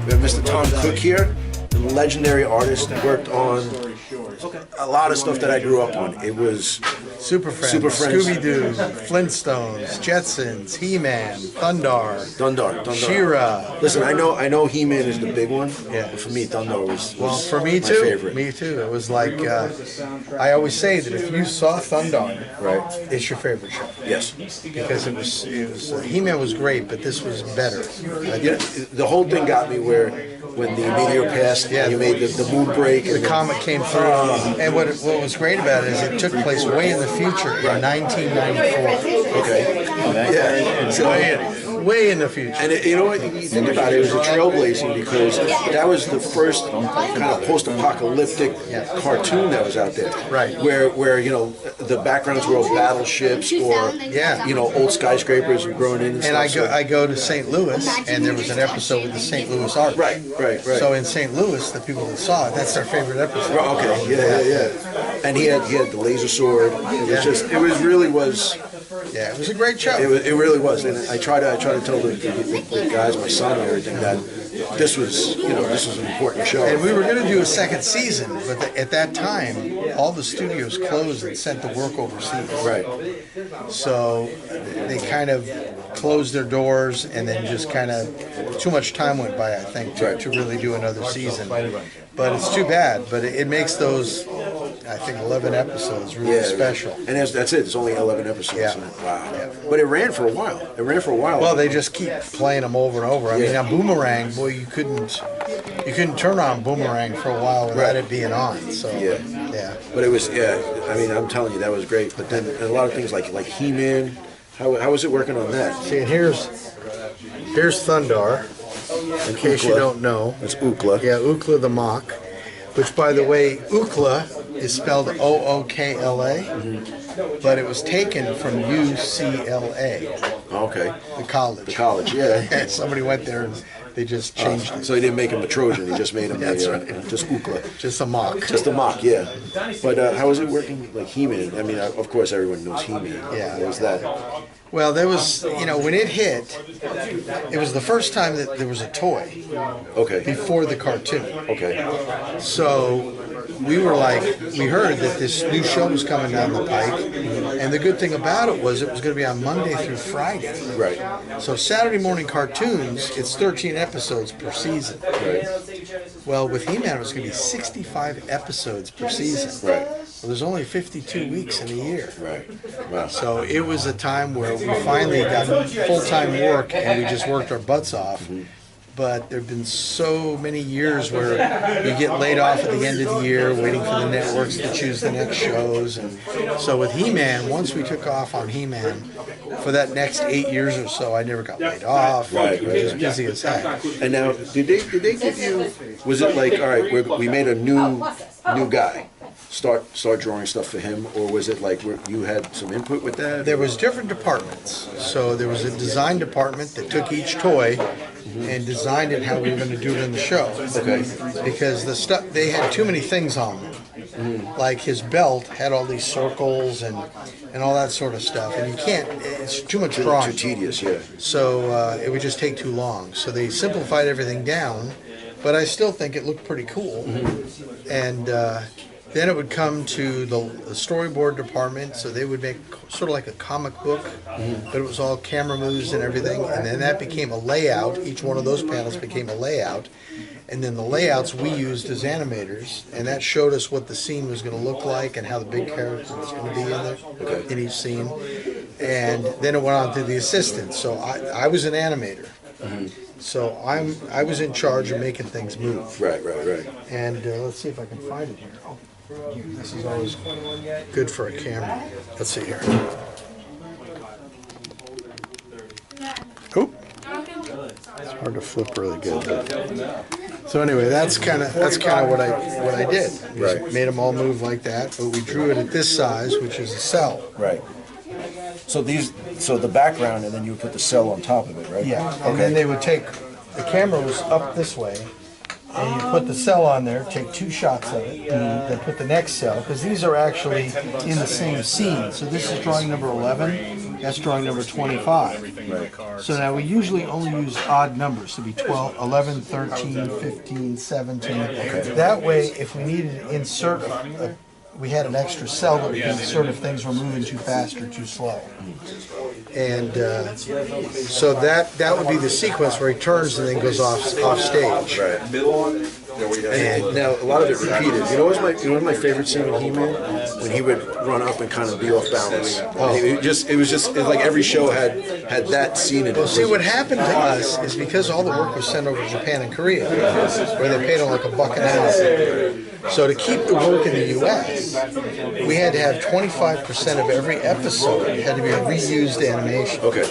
We have Mr. Tom Cook here, the legendary artist who worked on a lot of stuff that I grew up on. It was Super Friends, Scooby-Doo, Flintstones, Jetsons, HeMan, Thundarr. She-Ra. Listen, I know He-Man is the big one. Yeah. But for me, Thundarr was for me my too. favorite. Me too. It was like I always say that if you saw Thundarr, Right. it's your favorite show. Yes. Because it was He-Man was great, but this was better. Yeah, the whole thing got me where when the meteor passed, you made the moon break. The comet came through, and what was great about it is it took place way in the future in 1994. Okay. Yeah. So way in the future. And you know what? You think about it, it was a trailblazing because that was the first kind of post-apocalyptic cartoon that was out there. Right. Where you know the backgrounds were all battleships or you know old skyscrapers were growing in. And I go to St. Louis, and there was an episode with the St. Louis Arch. Right. So in St. Louis, the people that saw it, that's their favorite episode. Okay. Yeah. And he had the laser sword. It really was. Yeah, it was a great show. It really was, and I try to tell the guys, my son, and everything that this was an important show. And we were going to do a second season, but at that time, all the studios closed and sent the work overseas. Right. So they kind of closed their doors, and then just kind of too much time went by, I think, to really do another season. But it's too bad. But it makes those, I think, 11 episodes really special. And that's it. It's only 11 episodes. Yeah. Wow. Yeah. But it ran for a while. Well, they just keep playing them over and over. I mean, on Boomerang, boy, you couldn't turn on Boomerang for a while without it being on. So yeah. But it was I mean, I'm telling you, that was great. But then a lot of things like He-Man. How was it working on that? See, and here's Thundarr. In case you don't know, it's Ookla. Yeah, Ookla the Mock. Which, by the way, Ookla is spelled Ookla, but it was taken from UCLA. Okay. The college. The college, yeah. Somebody went there and they just changed it. So he didn't make him a Trojan, he just made him That's right. right. Just Ookla. Just a mock. Just a mock, yeah. But how was it working like He-Man? I mean, of course everyone knows He-Man. Yeah. What was that? Well, there was, when it hit, it was the first time that there was a toy. Okay. Before the cartoon. Okay. So we heard that this new show was coming down the pike, and the good thing about it was going to be on Monday through Friday. Right. So Saturday morning cartoons, it's 13 episodes per season. Right. Well, with He-Man, it was going to be 65 episodes per season. Right. Well, there's only 52 weeks in a year. Right. Wow. So it was a time where we finally got full-time work, and we just worked our butts off. But there have been so many years where you get laid off at the end of the year, waiting for the networks to choose the next shows. And so with He-Man, once we took off on He-Man, for that next 8 years or so, I never got laid off. Right. I was just busy as heck. And now, did they give you? Was it like, all right, we made a new guy? Start drawing stuff for him, or was it like you had some input with that? There was different departments. So there was a design department that took each toy and designed it how we were going to do it in the show. Okay. Because they had too many things on them. Like his belt had all these circles and all that sort of stuff, and it's too much drawing. Too tedious, yeah. So it would just take too long. So they simplified everything down, but I still think it looked pretty cool. And then it would come to the storyboard department, so they would make sort of like a comic book, but it was all camera moves and everything, and then that became a layout. Each one of those panels became a layout, and then the layouts we used as animators, and that showed us what the scene was going to look like and how the big character was going to be in there, in each scene. And then it went on to the assistants, so I was an animator. So I was in charge of making things move. Right. And let's see if I can find it here. Oh, this is always good for a camera. Let's see here. Oop. It's hard to flip really good. So anyway, that's kind of what I did. We just made them all move like that, but we drew it at this size, which is a cell. Right. So the background, and then you would put the cell on top of it, right? Yeah. And then they would take the camera was up this way, and you put the cell on there, take 2 shots of it, and then put the next cell, because these are actually in the same scene. So this is drawing number 11, that's drawing number 25. Right. So now we usually only use odd numbers, to be 12, 11, 13, 15, 17. That way, if we needed to insert we had an extra cell that we could insert if things were moving too fast or too slow. And so that would be the sequence where he turns and then goes off stage. Right. And now a lot of it repeated. You know what was my favorite scene in He-Man? When he would run up and kind of be off balance. It was just like every show had that scene in it. Well, see, what happened to us is because all the work was sent over to Japan and Korea, where they paid them like $1 an hour. So to keep the work in the U.S., we had to have 25% of every episode had to be reused animation. Okay.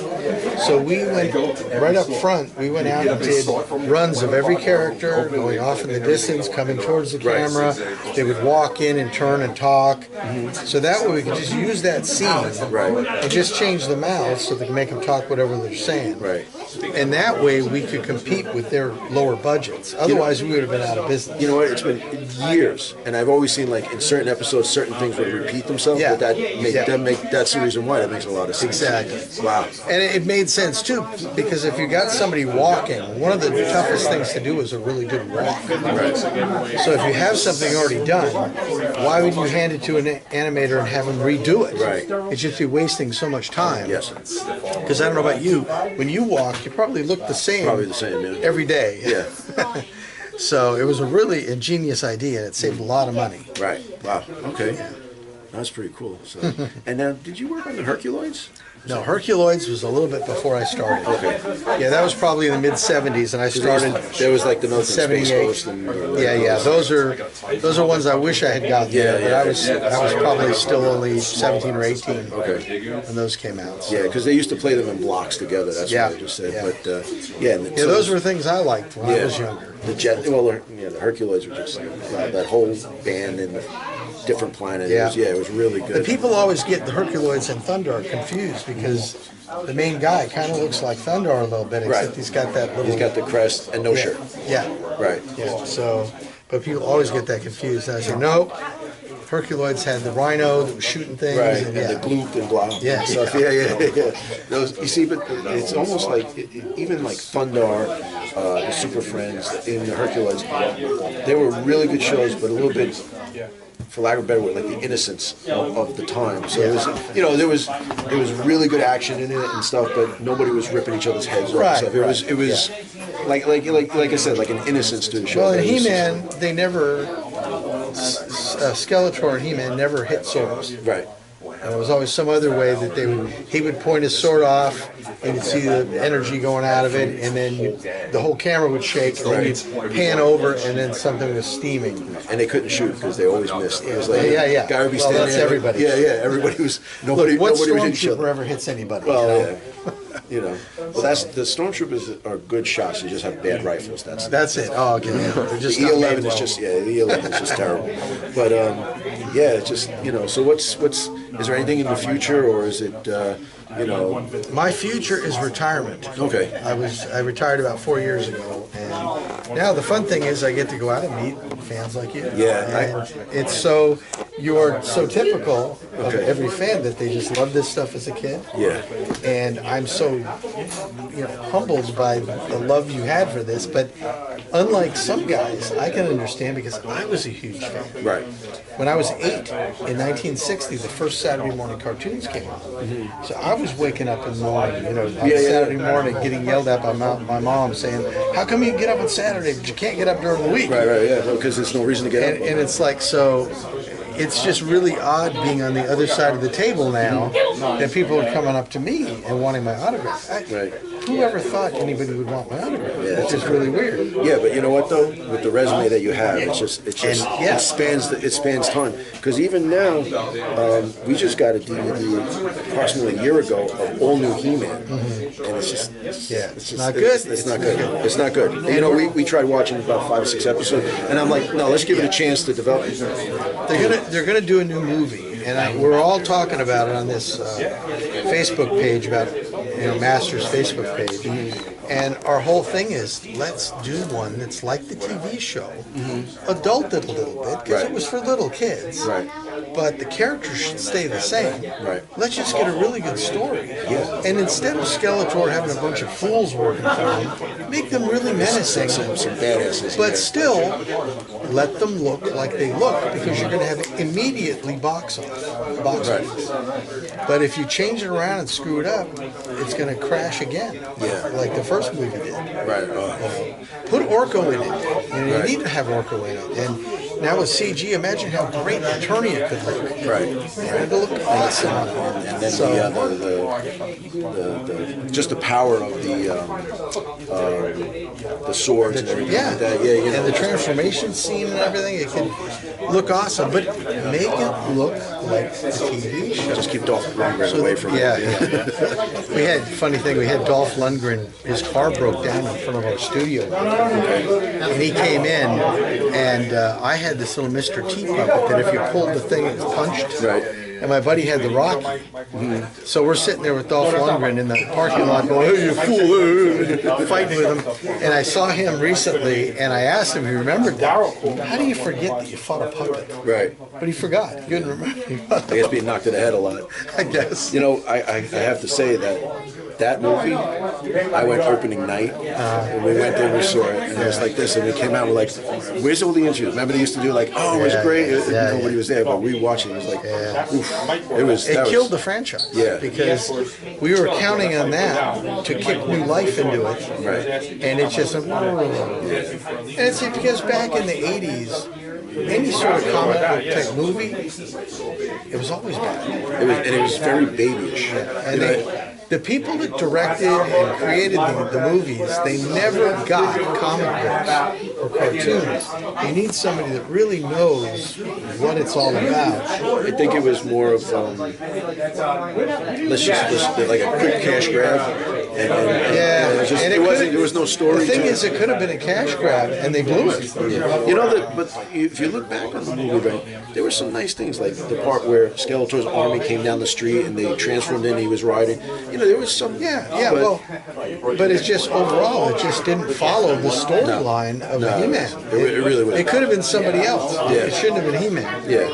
So we went right up front. We went out and did runs of every character going off in the distance, coming towards the camera. They would walk in and turn and talk. So that way we could just use that scene and just change the mouths so they can make them talk whatever they're saying. Right. And that way we could compete with their lower budgets. Otherwise we would have been out of business. You know what? It's been years, and I've always seen like in certain episodes, certain things would repeat themselves. Yeah. But that's the reason why that makes a lot of sense. Exactly. Wow. And it made sense too, because if you got somebody walking, one of the toughest things to do is a really good walk. Right. So if you have something already done, why would you hand it to an animator and have him redo it? Right. It's just you're wasting so much time. Yes. Because I don't know about you, when you walk, you probably look the same. Probably the same, yeah. Every day. Yeah. So it was a really ingenious idea, and it saved a lot of money. Right. Wow. Okay. That's pretty cool. So, and now, did you work on the Herculoids? No, Hisculoids was a little bit before I started. Okay. Yeah, that was probably in the mid-'70s, and I started. There was like the North Space 78. Coast and Yeah. Those are ones I wish I had gotten there, but I was probably still only 17 or 18 when those came out. So. Yeah, because they used to play them in blocks together. That's what I just said. Yeah. But So those were things I liked when I was younger. The Herculoids were just that whole band and the different planet. Yeah. It was really good. The people always get the Herculoids and Thundarr confused because the main guy kind of looks like Thundarr a little bit, except he's got that little. He's got the crest and no shirt. Yeah. Right. Yeah. So, but people always get that confused. And I say no. Herculoids had the rhino that was shooting things. Right, and the gloop and blah. Yeah. Stuff. Yeah. Those, you see, but it's almost like, even like Thundarr, the Super Friends, in the Herculoids, they were really good shows, but a little bit, for lack of a better word, like the innocence of the time. So it was, there was really good action in it and stuff, but nobody was ripping each other's heads off. Right, And stuff. It was like I said, like an innocence to the show. Well, in He-Man, they never. Skeletor and He-Man never hit swords. Right. And it was always some other way that he would point his sword off, and you'd see the energy going out of it, and then the whole camera would shake, and then you'd pan over, and then something was steaming. And they couldn't shoot because they always missed. It was like, guy would be well, standing that's there. everybody. Everybody was, nobody Look, what was hitting each stormtrooper other. ever hits anybody? Well, well, that's the stormtroopers are good shots. You just have bad rifles. That's it. Oh, okay. They're just the not E11 made is well. the E11 is just terrible. But it's just So what's is there anything in the future, or is it My future is retirement. Okay. I retired about 4 years ago, and now the fun thing is I get to go out and meet fans like you. Yeah. And you're so typical of every fan that they just love this stuff as a kid. Yeah. And I'm so humbled by the love you had for this, but unlike some guys, I can understand because I was a huge fan. Right. When I was 8 in 1960, the first Saturday morning cartoons came out. So I was waking up in the morning, on Saturday morning, getting yelled at by my mom saying, "How come you get up on Saturday, but you can't get up during the week?" Right, yeah, because there's no reason to get up. And it's like, so it's just really odd being on the other side of the table now that people are coming up to me and wanting my autograph. Who ever thought anybody would want my autograph? Yeah, it's just really weird. Yeah, but you know what though? With the resume that you have, it spans time. Because even now, we just got a DVD approximately a year ago of all new He-Man, and it's not good. It's not good. We tried watching about 5 or 6 episodes, and I'm like, no, let's give it a chance to develop. They're gonna do a new movie, and we're all talking about it on this Facebook page about Masters Facebook page, And our whole thing is, let's do one that's like the TV show, adult it a little bit, because it was for little kids. Right. But the characters should stay the same. Right. Let's just get a really good story. Yeah. And instead of Skeletor having a bunch of fools working for him, make them really menacing. Some badasses. But still, let them look like they look, because you're going to have immediately box office. But if you change it around and screw it up, it's going to crash again. Yeah. Like the first movie did. Right. Put Orko in it. You need to have Orko in it. And now with CG, imagine how great Eternia could look. Right. And it'll look awesome. And then the just the power of the swords and everything like that. Yeah, you know. And the transformation scene and everything, it can look awesome, but make it look like the TV show. Just keep Dolph Lundgren away from it. Yeah. We had, funny thing, we had Dolph Lundgren, his car broke down in front of our studio. And he came in, and I had this little Mr. T puppet that if you pulled the thing, it was punched. Right. And my buddy had the Rocky. So we're sitting there with Dolph Lundgren in the parking lot going, hey, you fool, fighting with him. And I saw him recently, and I asked him if he remembered that. How do you forget that you fought a puppet? Right. But he forgot. He couldn't remember. I guess being knocked in the head a lot. I guess. You know, I have to say that movie, I went opening night, and we went there, we saw it, and it was like this, and we came out, we're like, where's all the interviews? Remember they used to do like, oh, it was great, nobody was there, but rewatching, it was like, oof, it killed the franchise. Yeah. Because we were counting on that to kick new life into it. Right. And it's just, and it's because back in the 80s, any sort of comic book type movie, it was always bad. It was very babyish. And the people that directed and created the movies, they never got comic books or cartoons. You need somebody that really knows what it's all about. I think it was more of let's like a quick cash grab. There was no story. The thing to is, it could have been a cash grab, and they blew it. Yeah. You know that, but if you look back on the movie, right, there were some nice things, like the part where Skeletor's army came down the street and they transformed in. He was riding. You know, there was some. But it's just overall, it just didn't follow the storyline of He-Man. It really was. It could have been somebody else. Yeah. It shouldn't have been He-Man. Yeah.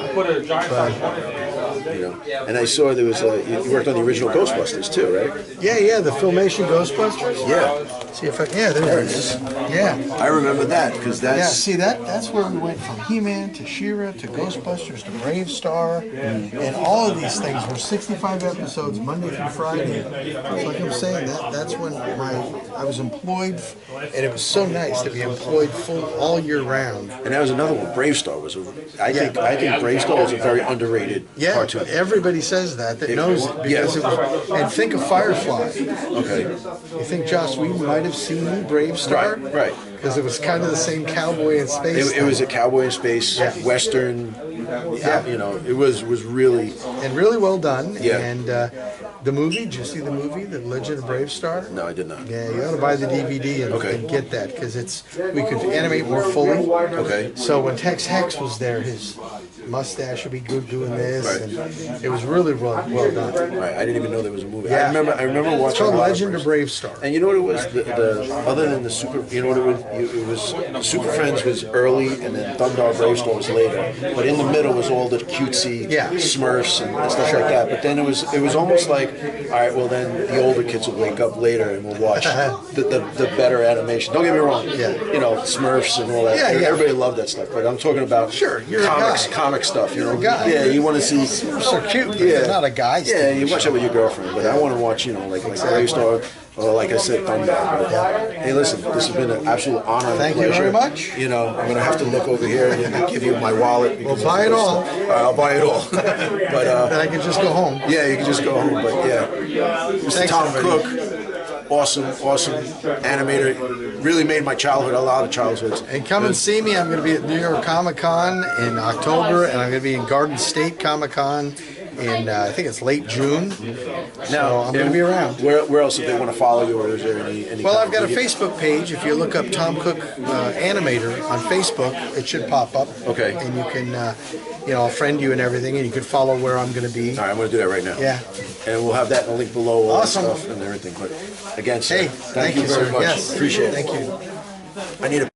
You know, and I saw there was you worked on the original Ghostbusters too, right? Yeah, the Filmation Ghostbusters. Yeah. See if there it is. Yeah. I remember that because that's. Yeah, see that's where we went from He-Man to She-Ra to Ghostbusters to Brave Star, and all of these things were 65 episodes Monday through Friday. It's like I'm saying, that's when I was employed, and it was so nice to be employed full all year round. And that was another one. Brave Star was I think Brave Star was a very underrated cartoon. Everybody says that knows it because it was. And think of Firefly. Okay. You think Joss Whedon might have seen Brave Star? Right. Because it was kind of the same cowboy in space. It was a cowboy in space, Western. You know, it was really really well done. Yeah. And the movie, did you see the movie, The Legend of Brave Star? No, I did not. Yeah, you ought to buy the DVD and get that, because we could animate more fully. Okay. So when Tex Hex was there, his mustache would be good doing this, and it was really well done. Right. I didn't even know there was a movie. Yeah. I remember watching. It's called Legend of Brave Star. And you know what it was? The other than the Super, you know what it was Super Friends was early, and then Thundarr Brave Star was later. But in the middle was all the cutesy Smurfs and stuff like that. But then it was almost like, all right, well then the older kids will wake up later and we'll watch the better animation. Don't get me wrong. Yeah. You know, Smurfs and all that. Yeah. Everybody loved that stuff. But I'm talking about comic stuff. You know, a guy. Yeah, you want to see. Smurfs are cute. But Yeah. they're not a guy. Yeah, you watch it with your girlfriend, but I want to watch, like Brave Star, or like I said, Thundarr. But, hey, listen, this has been an absolute honor and Thank pleasure. you very much. You know, I'm going to have to look over here and give you my wallet. Well, buy it all. I'll buy it all. But then I can just go home. Yeah, you can just go home. But yeah, Mr. Tom Cook. Awesome animator. Really made my childhood a lot of childhoods. And come and see me. I'm going to be at New York Comic Con in October, and I'm going to be in Garden State Comic Con in I think it's late June. Now So I'm going to be around. Where else, if they want to follow you, or is there any Well, kind I've got a of media? Facebook page. If you look up Tom Cook Animator on Facebook, it should pop up. Okay. And you can, I'll friend you and everything, and you can follow where I'm going to be. All right, I'm going to do that right now. Yeah. And we'll have that in the link below, all Awesome. that stuff and everything. But again, sir, Hey, thank you very sir. much. Yes. Appreciate it. Thank you. I need a